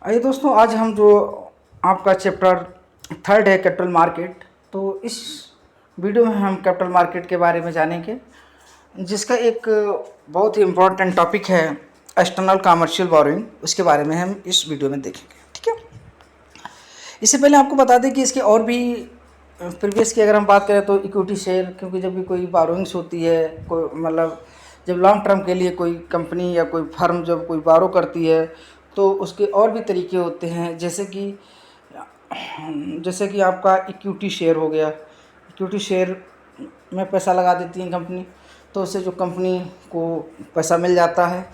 आइए दोस्तों, आज हम जो आपका चैप्टर थर्ड है कैपिटल मार्केट, तो इस वीडियो में हम कैपिटल मार्केट के बारे में जानेंगे, जिसका एक बहुत ही इम्पोर्टेंट टॉपिक है एक्सटर्नल कमर्शियल बोरोइंग। उसके बारे में हम इस वीडियो में देखेंगे। ठीक है, इससे पहले आपको बता दें कि इसके और भी प्रीवियस की अगर हम बात करें तो इक्विटी शेयर, क्योंकि जब भी कोई बोरोइंग्स होती है, कोई मतलब जब लॉन्ग टर्म के लिए कोई कंपनी या कोई फर्म जब कोई बारो करती है तो उसके और भी तरीके होते हैं, जैसे कि आपका इक्विटी शेयर हो गया। इक्विटी शेयर में पैसा लगा देती है कंपनी, तो उससे जो कंपनी को पैसा मिल जाता है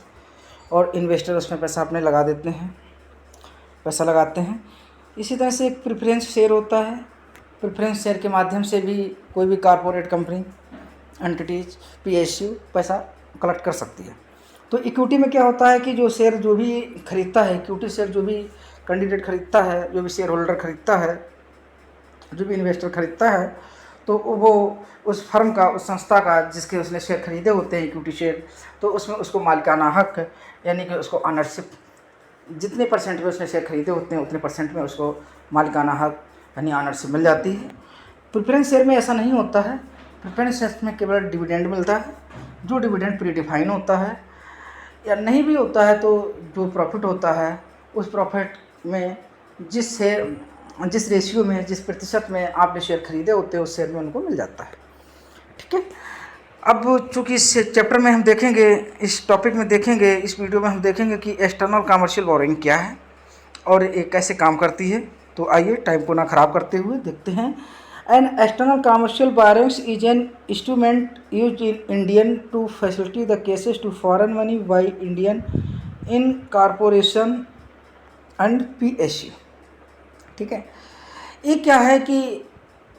और इन्वेस्टर उसमें पैसा अपने लगा देते हैं, पैसा लगाते हैं। इसी तरह से एक प्रेफरेंस शेयर होता है। प्रेफरेंस शेयर के माध्यम से भी कोई भी कॉरपोरेट कंपनी, एंटिटीज, पीएसयू पैसा कलेक्ट कर सकती है। तो इक्विटी में क्या होता है कि जो शेयर जो भी खरीदता है, इक्विटी शेयर जो भी कैंडिडेट खरीदता है, जो भी शेयर होल्डर खरीदता है, जो भी इन्वेस्टर खरीदता है, तो वो उस फर्म का, उस संस्था का जिसके उसने शेयर खरीदे होते हैं इक्विटी शेयर, तो उसमें उसको मालिकाना हक, यानी कि उसको ऑनरशिप, जितने परसेंट में उसने शेयर खरीदे होते हैं उतने परसेंट में उसको मालिकाना हक यानी ऑनरशिप मिल जाती है। प्रेफरेंस शेयर में ऐसा नहीं होता है। प्रेफरेंस शेयर में केवल डिविडेंड मिलता है, जो डिविडेंड प्री डिफाइन होता है, या नहीं भी होता है तो जो प्रॉफिट होता है उस प्रॉफिट में जिस रेशियो में, जिस प्रतिशत में आपने शेयर खरीदे होते हैं उस शेयर में उनको मिल जाता है। ठीक है, अब चूँकि इस चैप्टर में हम देखेंगे, इस टॉपिक में देखेंगे, इस वीडियो में हम देखेंगे कि एक्सटर्नल कमर्शियल बोरोइंग क्या है और ये कैसे काम करती है। तो आइए टाइम को ना ख़राब करते हुए देखते हैं। An external commercial borrowings is an instrument used in Indian to facility the cases to foreign money by Indian in corporation and PSU. ठीक है, ये क्या है कि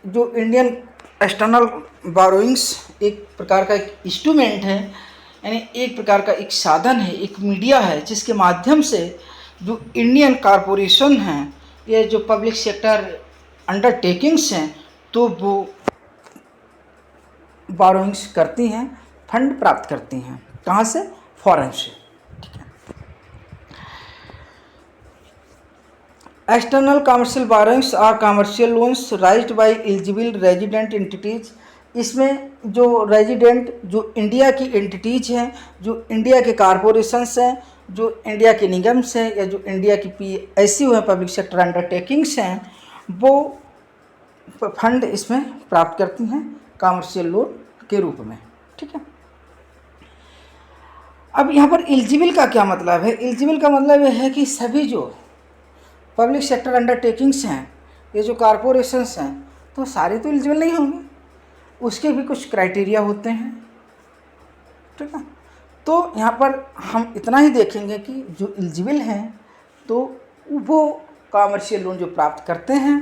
जो इंडियन एक्सटर्नल बोरोइंग्स एक प्रकार का एक इंस्ट्रूमेंट है, यानी एक प्रकार का एक साधन है, एक मीडिया है, जिसके माध्यम से जो इंडियन कॉरपोरेशन हैं, ये जो पब्लिक सेक्टर अंडरटेकिंग्स हैं, तो वो बोरोइंग्स करती हैं, फंड प्राप्त करती हैं। कहाँ से? फॉरेन से। External commercial borrowings are commercial loans raised by eligible resident entities. इसमें जो रेजिडेंट, जो इंडिया की एंटिटीज हैं, जो इंडिया के कॉरपोरेशंस हैं, जो इंडिया के निगम्स हैं, या जो इंडिया की पीएसयू हैं, पब्लिक सेक्टर अंडरटेकिंग्स हैं, वो फंड इसमें प्राप्त करती हैं कमर्शियल लोन के रूप में। ठीक है, अब यहाँ पर एलिजिबल का क्या मतलब है? एलिजिबल का मतलब यह है कि सभी जो पब्लिक सेक्टर अंडरटेकिंग्स हैं, ये जो कॉरपोरेशंस हैं, तो सारे तो एलिजिबल नहीं होंगे, उसके भी कुछ क्राइटेरिया होते हैं। ठीक है, तो यहाँ पर हम इतना ही देखेंगे कि जो एलिजिबल हैं तो वो कॉमर्शियल लोन जो प्राप्त करते हैं,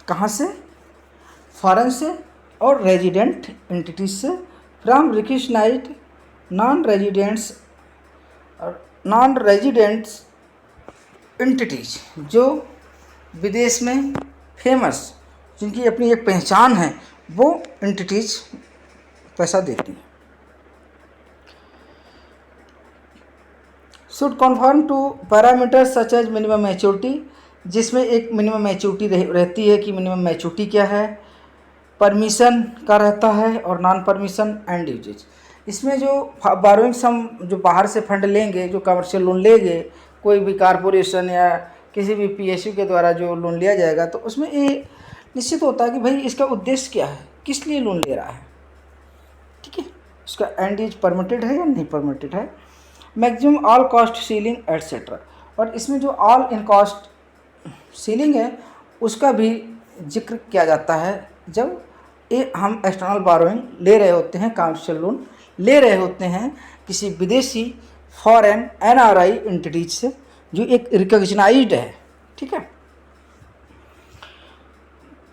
कहाँ से? फॉरेन से और रेजिडेंट एंटिटीज से, from recognised non residents entities, जो विदेश में फेमस, जिनकी अपनी एक पहचान है, वो एंटिटीज पैसा देती हैं। Should confirm to parameters such as minimum maturity, जिसमें एक मिनिमम मैच्योरिटी रहती है कि मिनिमम मैच्योरिटी क्या है, परमिशन का रहता है, और नॉन परमिशन एंड यूजेज। इसमें जो बोरोइंग्स हम जो बाहर से फंड लेंगे, जो कमर्शियल लोन लेंगे, कोई भी कॉरपोरेशन या किसी भी पीएसयू के द्वारा जो लोन लिया जाएगा, तो उसमें ये निश्चित होता है कि भाई इसका उद्देश्य क्या है, किस लिए लोन ले रहा है। ठीक है, उसका एंड यूज परमिटेड है या नहीं परमिटेड है, maximum all cost ceiling etcetera. और इसमें जो ऑल इन कॉस्ट सीलिंग है उसका भी जिक्र किया जाता है जब ये हम एक्सटर्नल बोरोइंग ले रहे होते हैं, कमर्शियल लोन ले रहे होते हैं किसी विदेशी फॉरेन एनआरआई एंटिटीज से, जो एक रिकॉग्नाइज्ड है। ठीक है,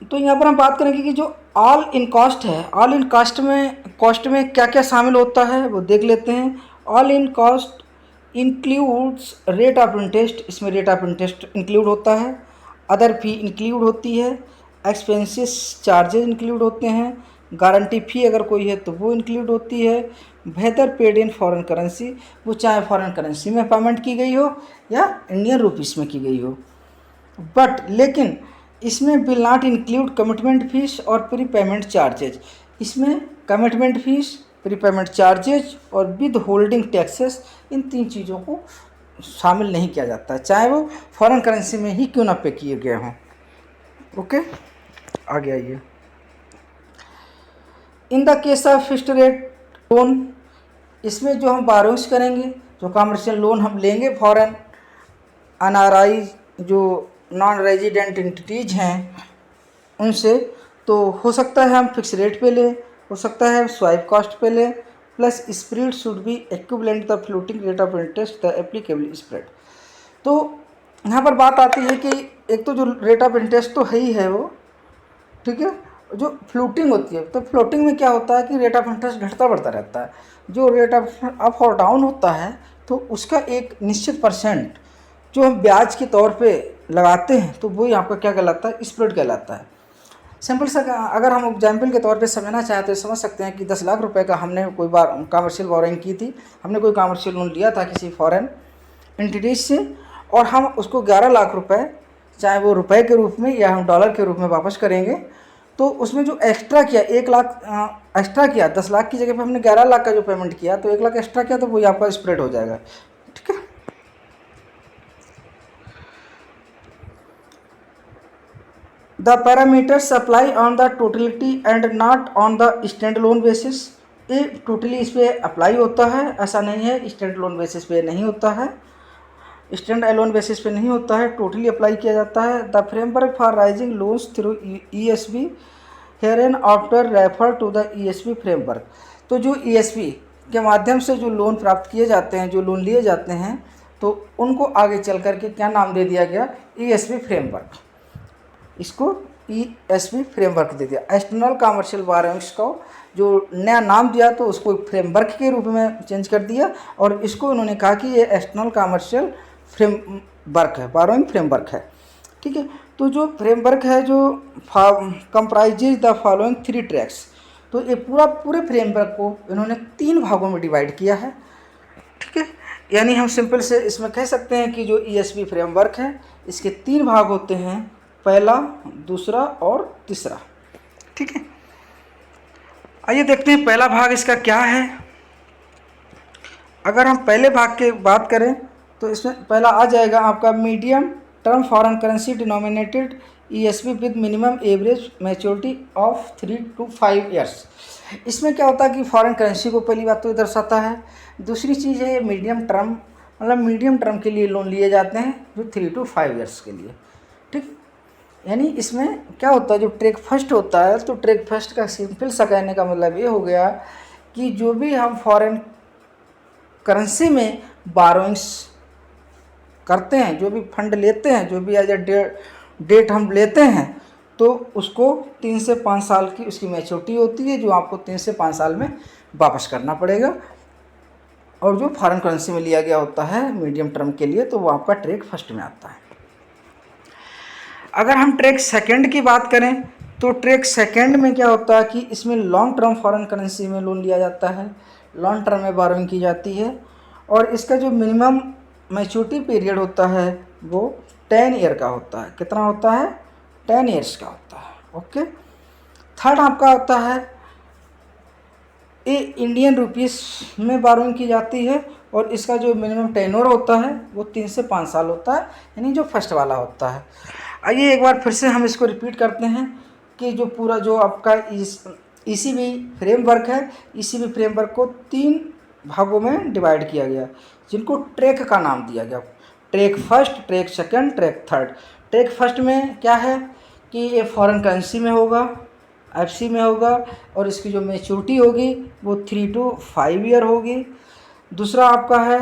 तो यहाँ पर हम बात करेंगे कि जो ऑल इन कॉस्ट है, ऑल इन कॉस्ट में क्या क्या शामिल होता है वो देख लेते हैं। All in cost includes rate of interest, इसमें रेट ऑफ इंटरेस्ट इंक्लूड होता है, अदर फी इंक्लूड होती है, एक्सपेंसेस चार्जेज इंक्लूड होते हैं, गारंटी फ़ी अगर कोई है तो वो इंक्लूड होती है। Whether paid in foreign currency, वो चाहे फॉरेन करेंसी में पेमेंट की गई हो या इंडियन रुपीस में की गई हो। बट लेकिन इसमें will not include commitment fees और प्री पेमेंट चार्जेज। इसमें commitment fees, pre payment charges और विद होल्डिंग टैक्सेस, इन 3 चीज़ों को शामिल नहीं किया जाता है, चाहे वो फॉरेन करेंसी में ही क्यों ना पे किए गए हों। ओके, आगे आइए। In the case of fixed rate loan, इसमें जो हम बारोइंग्स करेंगे, जो कमर्शियल लोन हम लेंगे फॉरेन अनआरआई जो नॉन रेजिडेंट एंटिटीज़ हैं उनसे, तो हो सकता है हम फिक्स रेट पे लें, हो सकता है स्वाइप कॉस्ट पे लें, plus spread should be equivalent the floating rate of interest the applicable spread. तो यहाँ पर बात आती है कि एक तो जो रेट ऑफ इंटरेस्ट तो है ही है वो, ठीक है, जो फ्लोटिंग होती है, तो फ्लोटिंग में क्या होता है कि रेट ऑफ इंटरेस्ट घटता बढ़ता रहता है। जो रेट ऑफ अप और डाउन होता है तो उसका एक निश्चित परसेंट जो हम ब्याज के तौर पे लगाते हैं तो वो यहाँ पर क्या कहलाता है, स्प्रेड कहलाता है। सिंपल सा अगर हम एग्जाम्पल के तौर पे समझना चाहें तो समझ सकते हैं कि 10 लाख रुपए का हमने कोई बार कमर्शियल बोरोइंग की थी, हमने कोई कमर्शियल लोन लिया था किसी फॉरेन एंटिटीज से, और हम उसको 11 लाख रुपए, चाहे वो रुपए के रूप में या हम डॉलर के रूप में वापस करेंगे, तो उसमें जो एक्स्ट्रा किया 1 लाख एक्स्ट्रा किया, 10 लाख की जगह पे हमने 11 लाख का जो पेमेंट किया तो 1 लाख एक्स्ट्रा किया, तो वही आपका स्प्रेड हो जाएगा। ठीक है, the parameters apply on the totality and not on the stand loan basis. ये टोटली इस पर अप्लाई होता है, ऐसा नहीं है स्टैंड लोन बेसिस पे नहीं होता है, स्टैंड अलोन बेसिस पे नहीं होता है, टोटली अप्लाई किया जाता है। The framework for raising loans through ESB here and after refer to the ESB framework. तो जो ESB के माध्यम से जो लोन प्राप्त किए जाते हैं, जो लोन लिए जाते हैं, तो उनको आगे चल कर के क्या नाम दे दिया गया, ESB फ्रेमवर्क। इसको ESB फ्रेमवर्क दे दिया। एक्सटर्नल कमर्शियल बोरोइंग्स को जो नया नाम दिया तो उसको फ्रेमवर्क के रूप में चेंज कर दिया, और इसको उन्होंने कहा कि ये एक्सटर्नल कमर्शियल फ्रेमवर्क है, बोरोइंग फ्रेमवर्क है। ठीक है, तो जो फ्रेमवर्क है जो कंप्राइजेज द फॉलोइंग 3 ट्रैक्स, तो ये पूरे फ्रेमवर्क को इन्होंने 3 भागों में डिवाइड किया है। ठीक है, यानी हम सिंपल से इसमें कह सकते हैं कि जो ESB फ्रेमवर्क है इसके 3 भाग होते हैं, पहला, दूसरा और तीसरा। ठीक है, आइए देखते हैं पहला भाग इसका क्या है। अगर हम पहले भाग की बात करें तो इसमें पहला आ जाएगा आपका medium term foreign currency denominated ESB with minimum average maturity of 3 to 5 years. इसमें क्या होता है कि फॉरेन करेंसी को पहली बात तो दर्शाता है, दूसरी चीज़ है मीडियम टर्म, मतलब मीडियम टर्म के लिए लोन लिए जाते हैं जो 3 to 5 ईयर्स के लिए। ठीक, यानी इसमें क्या होता है, जो ट्रैक फर्स्ट होता है, तो ट्रैक फर्स्ट का सिंपल सा कहने का मतलब ये हो गया कि जो भी हम फॉरेन करेंसी में बारोइंग्स करते हैं, जो भी फंड लेते हैं, जो भी एज ए डेट हम लेते हैं, तो उसको 3 से 5 साल की उसकी मैच्योरिटी होती है, जो आपको 3 से 5 साल में वापस करना पड़ेगा। और जो फॉरेन करेंसी में लिया गया होता है मीडियम टर्म के लिए, तो वो आपका ट्रैक फर्स्ट में आता है। अगर हम ट्रैक सेकंड की बात करें तो ट्रैक सेकंड में क्या होता है कि इसमें लॉन्ग टर्म फॉरेन करेंसी में लोन लिया जाता है, लॉन्ग टर्म में बोरोइंग की जाती है, और इसका जो मिनिमम मैच्योरिटी पीरियड होता है वो 10 ईयर का होता है। कितना होता है, 10 ईयर्स का होता है। ओके, थर्ड आपका होता है ये इंडियन रुपीस में बोरोइंग की जाती है, और इसका जो मिनिमम टेन्योर होता है वो 3 से 5 साल होता है, यानी जो फर्स्ट वाला होता है। आइए एक बार फिर से हम इसको रिपीट करते हैं कि जो पूरा जो आपका ECB फ्रेमवर्क है, ECB फ्रेमवर्क को 3 भागों में डिवाइड किया गया, जिनको ट्रैक का नाम दिया गया। Track first, track second, track third. Track first में क्या है कि ये फॉरेन करेंसी में होगा, FC में होगा, और इसकी जो मैच्योरिटी होगी वो 3 to 5 ईयर होगी। दूसरा आपका है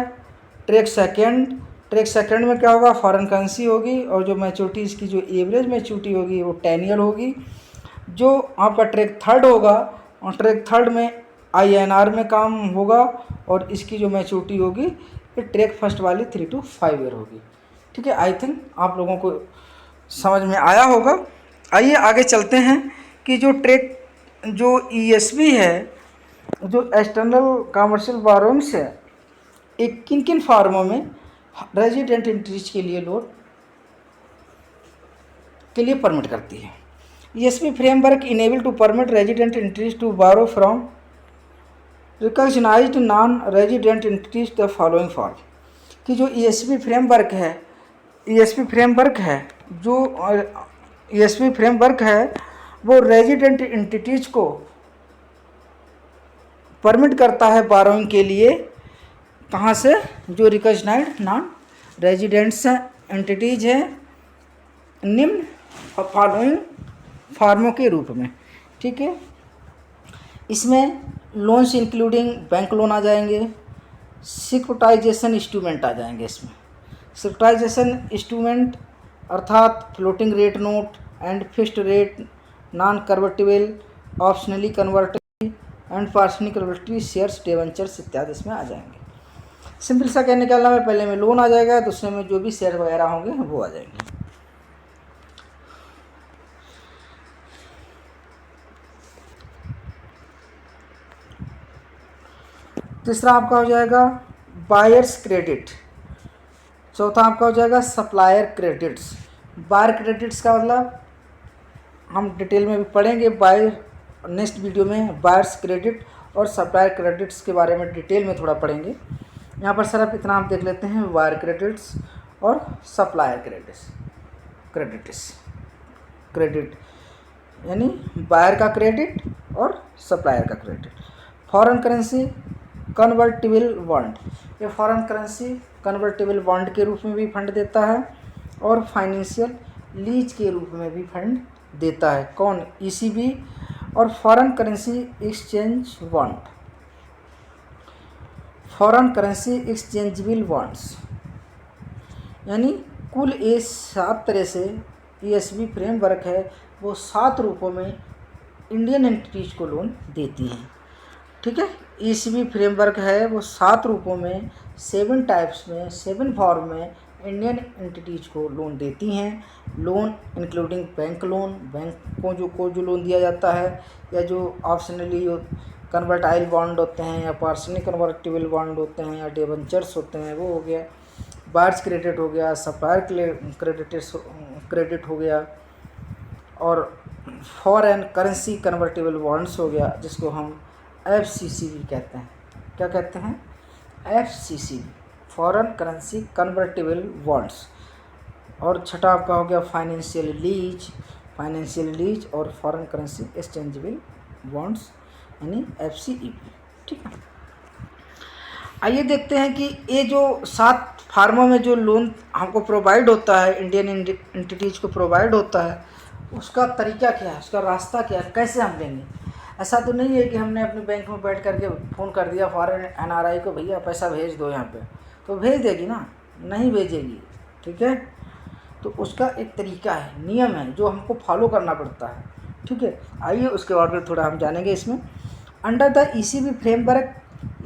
ट्रैक सेकंड। ट्रैक सेकंड में क्या होगा, फॉरेन करेंसी होगी, और जो मैच्योरिटी इसकी जो एवरेज मैच्योरिटी होगी वो 10 ईयर होगी। जो आपका ट्रैक थर्ड होगा, और ट्रैक थर्ड में INR में काम होगा, और इसकी जो मैच्योरिटी होगी ये ट्रैक फर्स्ट वाली 3 to 5 ईयर होगी। ठीक है, आई थिंक आप लोगों को समझ में आया होगा। आइए आगे चलते हैं कि जो ट्रैक जो ESB है, जो एक्सटर्नल कमर्शियल बोरोइंग्स है, एक किन किन फार्मों में रेजिडेंट एंटिटीज के लिए लोन के लिए परमिट करती है। ESB framework enable to permit resident entities to borrow from recognised non resident entities the following form, कि जो ESB फ्रेमवर्क है, ESB फ्रेमवर्क है, जो ESB फ्रेमवर्क है वो रेजिडेंट एंटिटीज को परमिट करता है बोरोइंग के लिए, कहाँ से, जो रिकॉग्नाइज्ड नॉन रेजिडेंट्स एंटिटीज है निम्न फॉलोइंग फार्मों के रूप में। ठीक है, इसमें लोन्स इंक्लूडिंग बैंक लोन आ जाएंगे, सिक्योरिटाइजेशन इंस्ट्रूमेंट आ जाएंगे। इसमें सिक्योरिटाइजेशन इंस्ट्रूमेंट अर्थात floating rate note and fixed rate, non convertible, optionally convertible and partially convertible shares, debentures इत्यादि इसमें आ जाएंगे। सिंपल सा कहने का है, पहले में लोन आ जाएगा, दूसरे में जो भी शेयर वगैरह होंगे वो आ जाएंगे। तीसरा आपका हो जाएगा बायर्स क्रेडिट, चौथा आपका हो जाएगा सप्लायर क्रेडिट्स। बायर क्रेडिट्स का मतलब हम डिटेल में भी पढ़ेंगे, बायर नेक्स्ट वीडियो में बायर्स क्रेडिट और सप्लायर क्रेडिट्स के बारे में डिटेल में थोड़ा पढ़ेंगे। यहाँ पर सिर्फ इतना हम देख लेते हैं, बायर क्रेडिट्स और सप्लायर क्रेडिट यानी बायर का क्रेडिट और सप्लायर का credit. Foreign currency convertible bond, ये फॉरेन करेंसी कन्वर्टिबल बॉन्ड के रूप में भी फंड देता है और फाइनेंशियल लीज के रूप में भी फंड देता है। कौन, ECB। और foreign currency exchange bond, foreign currency exchangeable bonds, यानी कुल ये 7 तरह से ESB फ्रेमवर्क है, वो 7 रूपों में इंडियन एंटिटीज को लोन देती हैं। ठीक है, ECB फ्रेमवर्क है वो 7 रूपों में, 7 टाइप्स में, 7 फॉर्म में इंडियन एंटिटीज को लोन देती हैं। Loan including bank loan, bank को जो लोन दिया जाता है, या जो ऑप्शनली कन्वर्टाइल बॉन्ड होते हैं, या पार्शली कन्वर्टिबल बॉन्ड होते हैं, या डिबेंचर्स होते हैं, वो हो गया। बायर्स क्रेडिट हो गया, सप्लायर क्रेडिट हो गया, और फॉरेन करेंसी कन्वर्टिबल बॉन्ड्स हो गया, जिसको हम FCC भी कहते हैं। क्या कहते हैं? FCC, foreign currency convertible bonds. और छठा आपका हो गया फाइनेंशियल लीज और फॉरेन करेंसी एक्सचेंजेबल बॉन्ड्स यानी FCEB। ठीक है, आइए देखते हैं कि ये जो 7 फार्मों में जो लोन हमको प्रोवाइड होता है, इंडियन एंटिटीज को प्रोवाइड होता है, उसका तरीका क्या है, उसका रास्ता क्या है, कैसे हम लेंगे। ऐसा तो नहीं है कि हमने अपने बैंक में बैठ करके फ़ोन कर दिया फॉरेन NRI को, भैया पैसा भेज दो यहाँ पे, तो भेज देगी ना? नहीं भेजेगी। ठीक है, तो उसका एक तरीका है, नियम है जो हमको फॉलो करना पड़ता है। ठीक है, आइए उसके बारे में थोड़ा हम जानेंगे। इसमें under the ECB framework,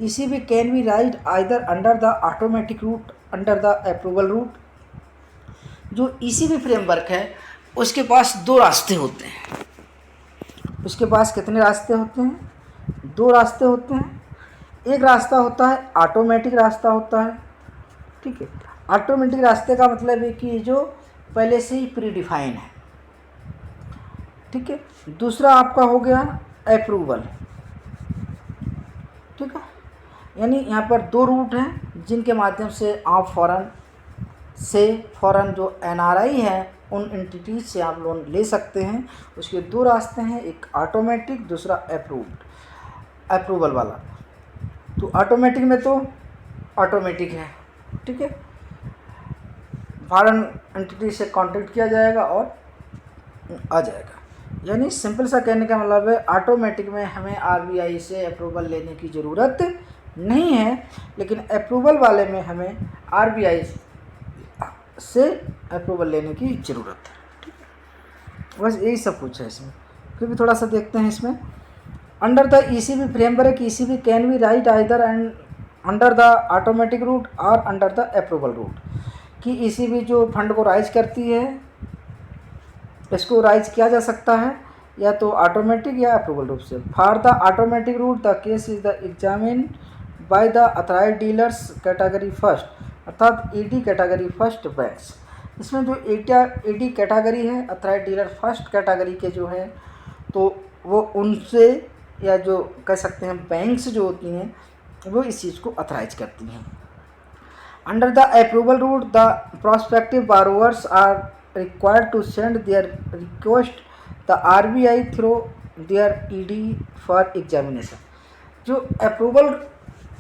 ECB can be right either under the automatic route, under the approval route. जो ECB फ्रेमवर्क है उसके पास 2 रास्ते होते हैं। उसके पास कितने रास्ते होते हैं? 2 रास्ते होते हैं। एक रास्ता होता है ऑटोमेटिक रास्ता होता है। ठीक है, ऑटोमेटिक रास्ते का मतलब है कि जो पहले से ही प्रीडिफाइन है। ठीक है, दूसरा आपका हो गया अप्रूवल। ठीक है, यानी यहाँ पर 2 रूट हैं जिनके माध्यम से आप फॉरेन जो NRI है उन एंटिटीज से आप लोन ले सकते हैं। उसके 2 रास्ते हैं, एक ऑटोमेटिक, दूसरा अप्रूवल वाला। तो ऑटोमेटिक में तो ऑटोमेटिक है। ठीक है, फॉरेन एंटिटी से कांटेक्ट किया जाएगा और आ जाएगा। यानी सिंपल सा कहने का मतलब है ऑटोमेटिक में हमें RBI से अप्रूवल लेने की ज़रूरत नहीं है, लेकिन अप्रूवल वाले में हमें RBI से अप्रूवल लेने की ज़रूरत है। ठीक है, बस यही सब कुछ है इसमें। फिर भी थोड़ा सा देखते हैं इसमें। Under the ECB framework, ECB can be right either and under the automatic root और अंडर द अप्रूवल रूट। कि ECB जो फंड को राइज करती है, इसको राइज किया जा सकता है या तो ऑटोमेटिक या अप्रूवल रूप से। For the automatic root the case is the examine by the authorise dealers category first, अर्थात ईडी कैटेगरी फर्स्ट बैंक्स। इसमें जो ईडी कैटेगरी है, अथराइज डीलर फर्स्ट कैटेगरी के जो है, तो वो उनसे, या जो कह सकते हैं बैंक्स जो होती हैं, वो इस चीज़ को अथराइज करती हैं। Under the approval route the prospective borrowers are required to send their request the RBI through their ED for examination. जो अप्रूवल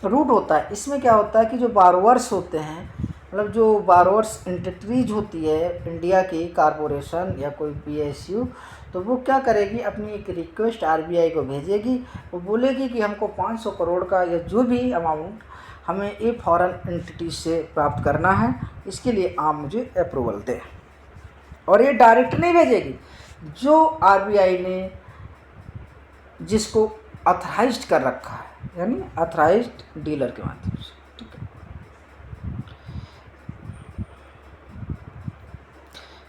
रूट होता है, इसमें क्या होता है कि जो बारोवर्स होते हैं, मतलब जो बारोवर्स एंटिटीज होती है इंडिया की, कारपोरेशन या कोई पीएसयू, तो वो क्या करेगी, अपनी एक रिक्वेस्ट आरबीआई को भेजेगी। वो बोलेगी कि हमको 500 करोड़ का या जो भी अमाउंट हमें ये फॉरेन एंटिटी से प्राप्त करना है, इसके लिए आप मुझे अप्रूवल दें। और ये डायरेक्ट नहीं भेजेगी, जो आरबीआई ने जिसको अथराइज्ड कर रखा है, यानी अथराइज्ड डीलर के माध्यम से। ठीक है।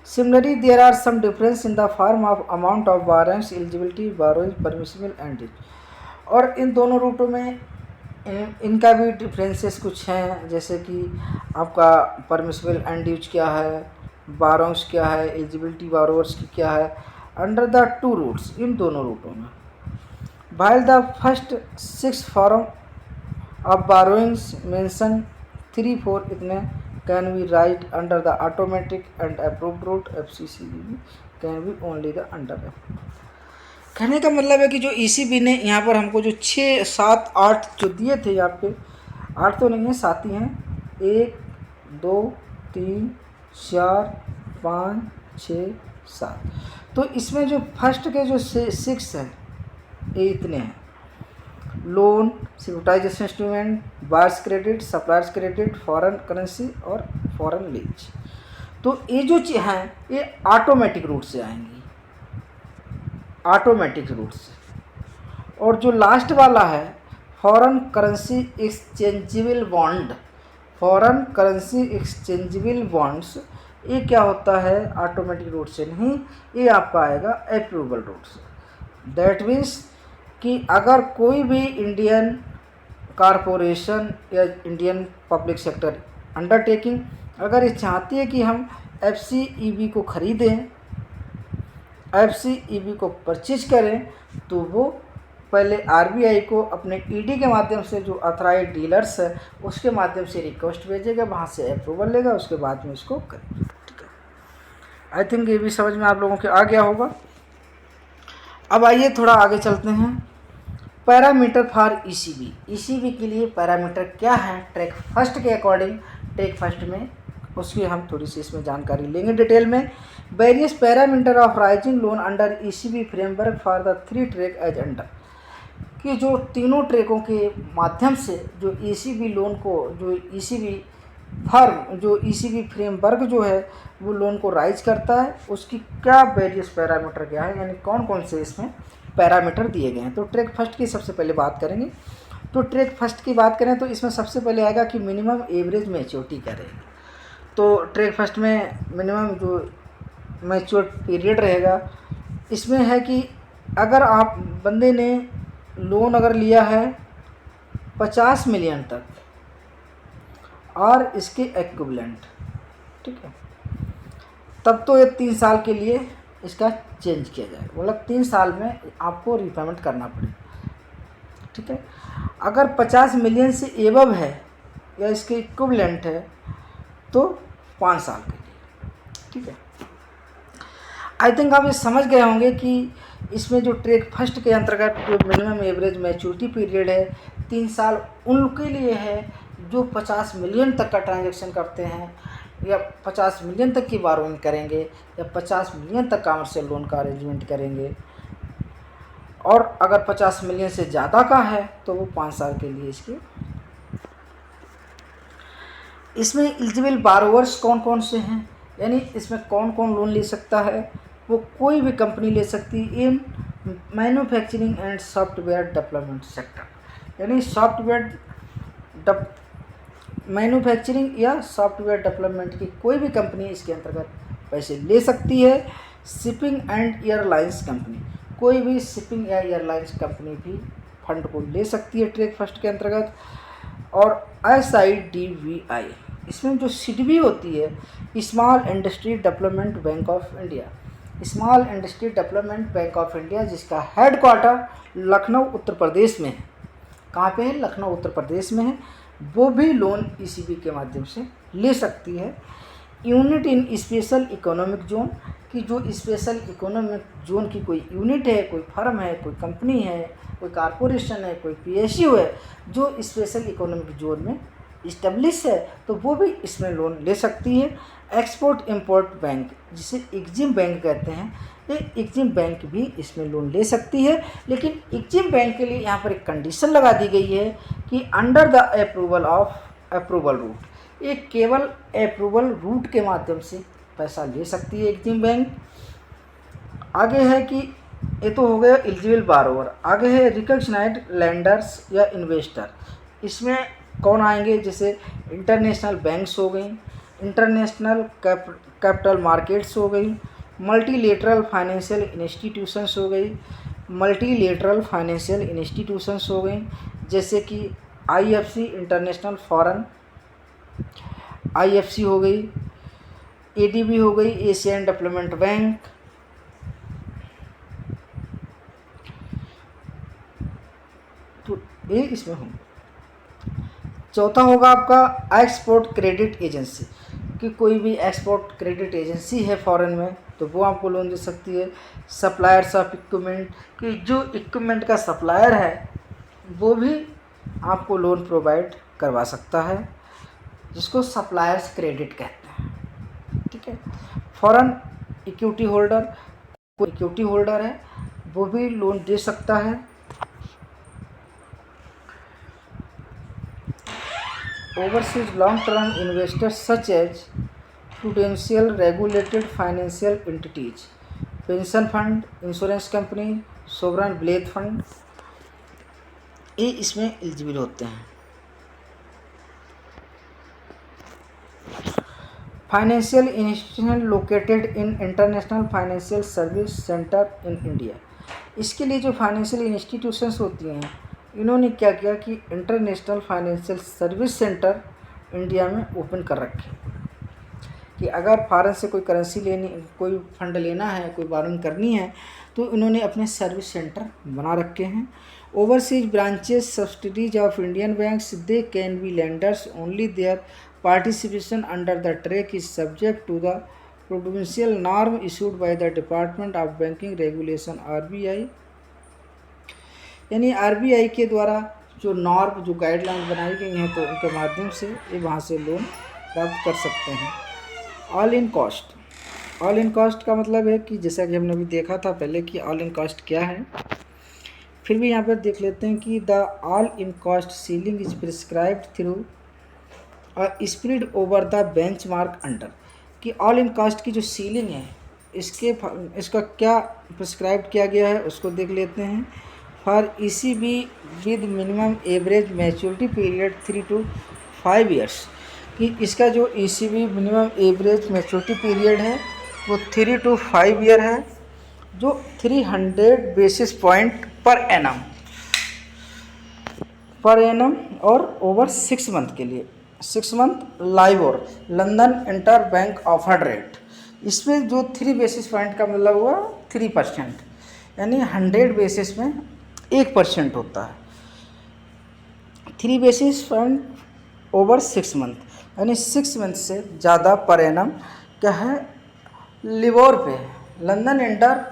Similarly, there are some difference in the form of amount of borrowings, eligibility, borrowing, permissible and due। और इन दोनों रूटों में इनका भी डिफरेंसेस कुछ हैं, जैसे कि आपका परमिसिबल एंड ड्यूज क्या है, बारोंग्स क्या है, एलिजिबिलिटी बारोवर्स की क्या है, अंडर द टू रूट्स, इन दोनों रूटों में। while the first 6 form of borrowings mention 3-4 इतने can be right under the automatic and approved route, FCCB can be only the under approved। कहने का मतलब है कि जो ईसीबी ने यहाँ पर हमको जो 6, 7, 8 जो दिए थे, यहाँ पे 8 तो नहीं है, 7 ही हैं, 1, 2, 3, 4, 5, 6, 7। तो इसमें जो फर्स्ट के जो 6 हैं, ये इतने हैं: loan, securitisation instrument, buyers credit, suppliers credit, foreign currency और फॉरेन लीज। तो ये जो चीज़ हैं, ये ऑटोमेटिक रूट से आएंगी, ऑटोमेटिक रूट से। और जो लास्ट वाला है, foreign currency exchangeable bond, foreign currency exchangeable bonds, ये क्या होता है, ऑटोमेटिक रूट से नहीं, ये आपका आएगा अप्रूवल रूट से। दैट मीन्स कि अगर कोई भी इंडियन कारपोरेशन या इंडियन पब्लिक सेक्टर अंडरटेकिंग अगर ये चाहती है कि हम एफसीईबी को ख़रीदें, एफसीईबी को परचेज करें, तो वो पहले आरबीआई को अपने ईडी के माध्यम से, जो अथराइज डीलर्स है उसके माध्यम से रिक्वेस्ट भेजेगा, वहाँ से अप्रूवल लेगा, उसके बाद में इसको करेंगे। ठीक है, आई थिंक ये भी समझ में आप लोगों के आ गया होगा। अब आइए थोड़ा आगे चलते हैं। पैरामीटर फॉर ईसीबी, ईसीबी के लिए पैरामीटर क्या है ट्रैक फर्स्ट के अकॉर्डिंग, ट्रैक फर्स्ट में उसकी हम थोड़ी सी इसमें जानकारी लेंगे डिटेल में। Various parameter of raising loan under ECB framework for the 3 track as under, कि जो तीनों ट्रैकों के माध्यम से जो ईसीबी लोन को, जो ईसीबी फर्म, जो ईसीबी फ्रेमवर्क जो है वो लोन को राइज करता है, उसकी क्या वेरियस पैरामीटर क्या है, यानी कौन कौन से इसमें पैरामीटर दिए गए हैं। तो ट्रैक फर्स्ट की सबसे पहले बात करेंगे। तो ट्रैक फर्स्ट की बात करें तो इसमें सबसे पहले आएगा कि मिनिमम एवरेज मैच्योरिटी क्या रहेगी। तो ट्रैक फर्स्ट में मिनिमम जो मैच्योर पीरियड रहेगा, इसमें है कि अगर आप बंदे ने लोन अगर लिया है 50 मिलियन तक और इसके इक्विवेलेंट, ठीक है, तब तो ये 3 साल के लिए इसका चेंज किया जाएगा, मतलब 3 साल में आपको रीपेमेंट करना पड़ेगा। ठीक है, अगर 50 मिलियन से एबव है या इसके इक्विवेलेंट है तो 5 साल के लिए। ठीक है, आई थिंक आप ये समझ गए होंगे कि इसमें जो ट्रैक फर्स्ट के अंतर्गत जो मिनिमम एवरेज मैच्योरिटी पीरियड है 3 साल उनके लिए है जो 50 मिलियन तक का ट्रांजैक्शन करते हैं, या 50 मिलियन तक की बारोइंग करेंगे, या 50 मिलियन तक कमर्शियल लोन का अरेंजमेंट करेंगे। और अगर 50 मिलियन से ज़्यादा का है तो वो 5 साल के लिए इसके। इसमें एलिजिबल बारोवर्स कौन कौन से हैं, यानी इसमें कौन कौन लोन ले सकता है, वो कोई भी कंपनी ले सकती है in manufacturing and software development sector, यानी सॉफ्टवेयर मैन्युफैक्चरिंग या सॉफ्टवेयर डेवलपमेंट की कोई भी कंपनी इसके अंतर्गत पैसे ले सकती है। शिपिंग एंड एयरलाइंस कंपनी, कोई भी शिपिंग या एयरलाइंस कंपनी भी फंड को ले सकती है ट्रैक फर्स्ट के अंतर्गत। और SIDBI, इसमें जो SIDBI होती है, small industry development bank of India, small industry development bank of India, जिसका हेडक्वार्टर लखनऊ उत्तर प्रदेश में है। कहाँ पे है? लखनऊ उत्तर प्रदेश में है। वो भी लोन ECB के माध्यम से ले सकती है। Unit in special economic zone, कि जो स्पेशल इकोनॉमिक जोन की कोई यूनिट है, कोई फर्म है, कोई कंपनी है, कोई कारपोरेशन है, कोई PSU है, जो स्पेशल इकोनॉमिक जोन में इस्टेब्लिश है, तो वो भी इसमें लोन ले सकती है। एक्सपोर्ट इंपोर्ट बैंक, जिसे EXIM बैंक कहते हैं, ये EXIM बैंक भी इसमें लोन ले सकती है। लेकिन EXIM बैंक के लिए यहाँ पर एक कंडीशन लगा दी गई है कि अंडर द अप्रूवल रूट, ये केवल अप्रूवल रूट के माध्यम से पैसा ले सकती है EXIM बैंक। आगे है कि ये तो हो गया एलिजिबल बारोवर। आगे है रिकग्नाइज्ड लेंडर्स या इन्वेस्टर, इसमें कौन आएंगे? जैसे इंटरनेशनल बैंक्स हो गई, इंटरनेशनल कैपिटल मार्केट्स हो गई, मल्टीलेटरल फाइनेंशियल इंस्टीट्यूशंस हो गई, मल्टीलेटरल फाइनेंशियल इंस्टीट्यूशंस हो गई, जैसे कि IFC इंटरनेशनल फॉरेन IFC हो गई, ADB हो गई, एशियन डेवलपमेंट बैंक, तो ये इसमें होंगे। चौथा होगा आपका एक्सपोर्ट क्रेडिट एजेंसी, कि कोई भी एक्सपोर्ट क्रेडिट एजेंसी है फॉरेन में, तो वो आपको लोन दे सकती है। सप्लायर्स ऑफ इक्विपमेंट, कि जो इक्विपमेंट का सप्लायर है वो भी आपको लोन प्रोवाइड करवा सकता है, जिसको सप्लायर्स क्रेडिट कहते हैं। ठीक है। फॉरेन इक्विटी होल्डर, कोई इक्विटी होल्डर है वो भी लोन दे सकता है। Overseas long term investors such as prudential regulated financial entities, pension fund, insurance company, sovereign wealth fund, ये इसमें एलिजिबल होते हैं। Financial institution located in international financial service centre in India, इसके लिए जो फाइनेंशियल इंस्टीट्यूशंस होती हैं, इन्होंने क्या किया कि international financial service centre India में ओपन कर रखे, कि अगर फॉरेन से कोई करेंसी लेनी, कोई फंड लेना है, कोई बारोइंग करनी है, तो इन्होंने अपने सर्विस सेंटर बना रखे हैं। Overseas branches subsidies of Indian banks, they can be lenders only their participation under the track is subject to the prudential norm issued by the department of banking regulation RBI, यानी RBI के द्वारा जो norm, जो guideline बनाई गई हैं, तो उनके माध्यम से ये वहाँ से लोन प्राप्त कर सकते हैं। All in cost, all in cost का मतलब है कि जैसा कि हमने अभी देखा था पहले कि ऑल इन कॉस्ट क्या है, फिर भी यहाँ पर देख लेते हैं कि the all in cost ceiling is prescribed through spread over the benchmark under, कि ऑल इन कॉस्ट की जो सीलिंग है इसका क्या प्रिस्क्राइब किया गया है उसको देख लेते हैं। For ECB with minimum average maturity period 3 to 5 years, कि इसका जो ECB minimum average maturity period है वो 3 to 5 year है, जो 300 बेसिस पॉइंट पर एनम और ओवर 6 मंथ के लिए, 6 month LIBOR London inter bank offered rate, इसमें जो 3 बेसिस पॉइंट का मतलब हुआ 3%, यानी 100 बेसिस में 1% होता है। 3 बेसिस पॉइंट ओवर 6 मंथ, यानी 6 मंथ से ज़्यादा पर एनम क्या है, लिबोर पे London inter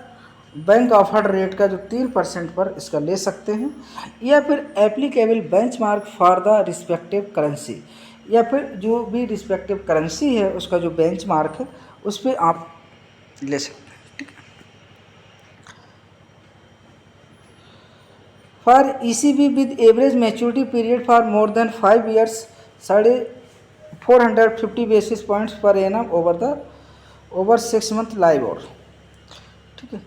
bank offered rate का जो 3% पर इसका ले सकते हैं, या फिर applicable benchmark for the respective currency, या फिर जो भी रिस्पेक्टिव करेंसी है उसका जो बेंचमार्क है उस पर आप ले सकते हैं। For ECB with average maturity period for more than 5 years 450 basis points per annum over 6 month LIBOR. ठीक है।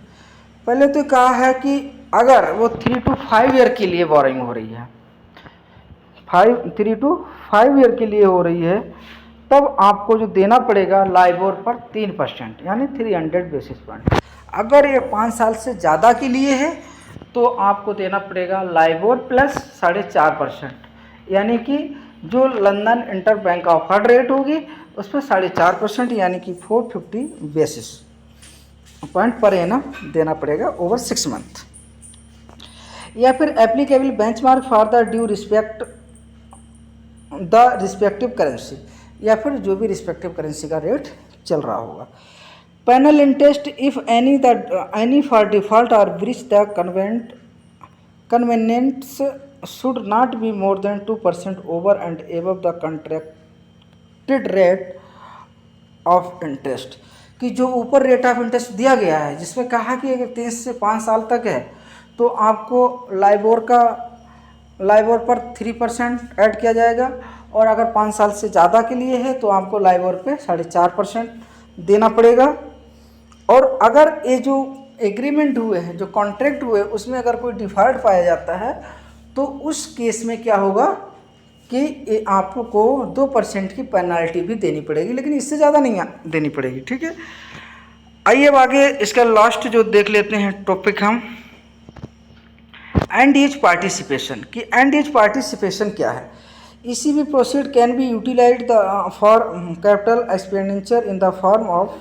पहले तो कहा है कि अगर वो 3 to 5 year के लिए बोरिंग हो रही है, 3 to 5 year के लिए हो रही है, तब आपको जो देना पड़ेगा लाइबोर पर 3%, यानी 300 बेसिस पॉइंट। अगर ये 5 साल से ज़्यादा के लिए है तो आपको देना पड़ेगा लाइबोर प्लस 4.5%, यानी कि जो London inter bank offered rate होगी उस पर 4.5% यानी कि 450 बेसिस पॉइंट पर एनम देना पड़ेगा ओवर 6 मंथ। या फिर applicable benchmark for the due respect the respective currency, या फिर जो भी रिस्पेक्टिव करेंसी का रेट चल रहा होगा। Panel interest if any for default और breach the convenience should not be more than 2% over and above the contracted rate of interest, कि जो ऊपर रेट ऑफ इंटरेस्ट दिया गया है जिसमें कहा कि अगर 3 से 5 साल तक है तो आपको लाइबोर पर 3% ऐड किया जाएगा, और अगर 5 साल से ज़्यादा के लिए है तो आपको लाइबोर पे 4.5% देना पड़ेगा। और अगर ये जो एग्रीमेंट हुए हैं, जो कॉन्ट्रैक्ट हुए, उसमें अगर कोई डिफ़ॉल्ट पाया जाता है तो उस केस में क्या होगा कि आपको 2% की पेनल्टी भी देनी पड़ेगी, लेकिन इससे ज़्यादा नहीं देनी पड़ेगी। ठीक है, आइए अब आगे इसका लास्ट जो देख लेते हैं टॉपिक हम, एंड एज पार्टिसिपेशन। कि एंड एज पार्टिसिपेशन क्या है? ECB proceed can be utilised for capital expenditure in the form of,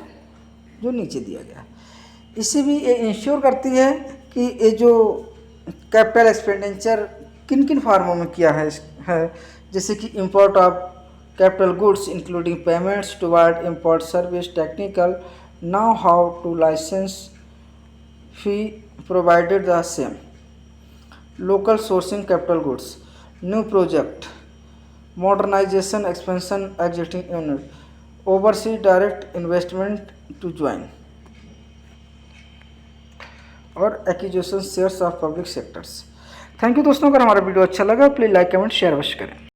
जो नीचे दिया गया है। ECB ये इंश्योर करती है कि ये जो कैपिटल एक्सपेंडिचर किन किन फार्मों में किया है जैसे कि import of capital goods including payments toward import service, technical now how to license fee provided the same, local sourcing capital goods, new project, modernization, expansion existing unit, oversee direct investment to join, और acquisition shares of public sectors. Thank you दोस्तों, अगर हमारा video अच्छा लगा please like comment share अवश्य करें।